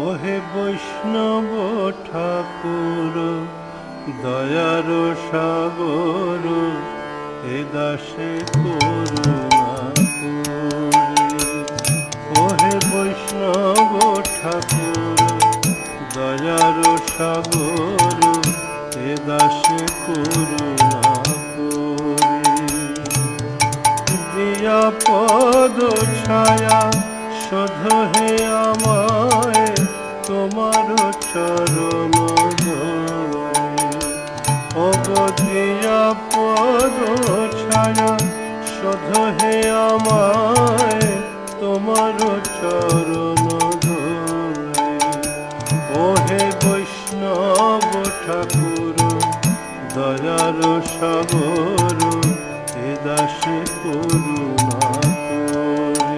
ওহে বৈষ্ণব ঠাকুর দয়ার সাগর, এ দাসে করুণা করে। ওহে বৈষ্ণব ঠাকুর দয়ার সাগর, এ দাসে করুণা করে। দিয়া পদ ছায়া শোধ হে আমায় তোমার চরণ ধরে। ওগো দিয়া পদ ছায়া শোধ হে আমায় তোমার চরণ ধরে। ওহে বৈষ্ণব ঠাকুর দয়ার সাগর, এ দাসে করুণা করে।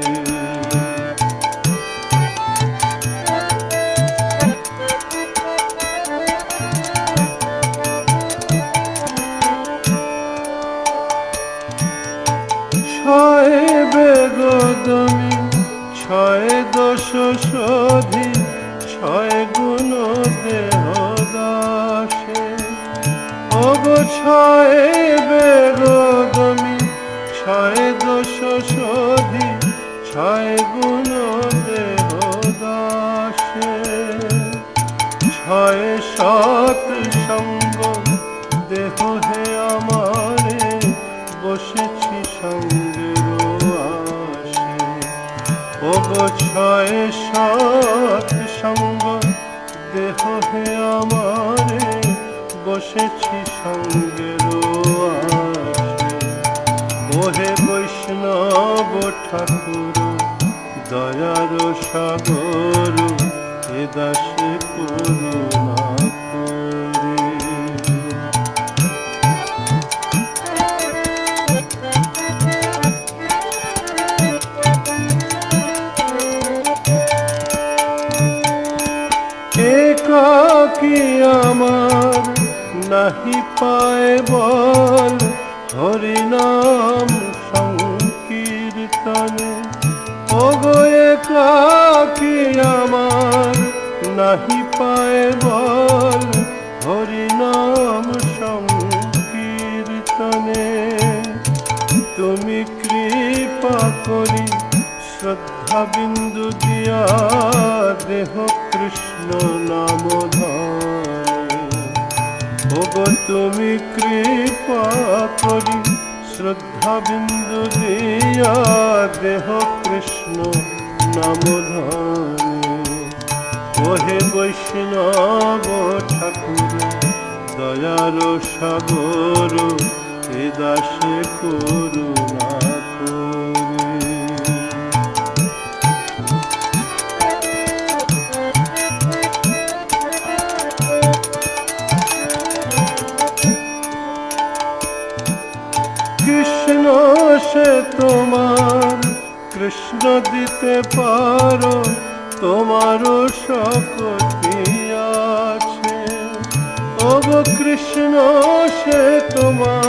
ছয় বেগদমি ছয় দোষ শোধি, ছয় গুণ দেহ দাসে। ওগো ছয় বেগদমি ছয় দোষ শোধি, ছয় গুণ দেহ দাসে। ছয় সৎ সঙ্গ দেহ হে আমারে, বসেছি সঙ্গের আশে। ওগো ছয় সৎ সঙ্গ দেহ হে আমারে, বসেছি সঙ্গের আশে। ওহে বৈষ্ণব ঠাকুর দয়ার সাগর, এ দাসে করুণা করে। একাকী আমার নাহি পায় বল, হরিনাম সংকীর্তনে। ওগো একাকী আমার নাহি পায় বল, হরিনাম সংকীর্তনে। তুমি কৃপা করি শ্রদ্ধা বিন্দু দিয়া, দেহ কৃষ্ণ নাম ধরে। ওগো তুমি কৃপা করি শ্রদ্ধা বিন্দু দিয়া, দেহ কৃষ্ণ নাম ধরে। ওহে বৈষ্ণব ঠাকুর দয়ার সাগর, এ দাসে করুণা করে। কৃষ্ণ সে তোমার, কৃষ্ণ দিতে পারো, তোমারও শক্তি আছে। ওগো কৃষ্ণ সে তোমার।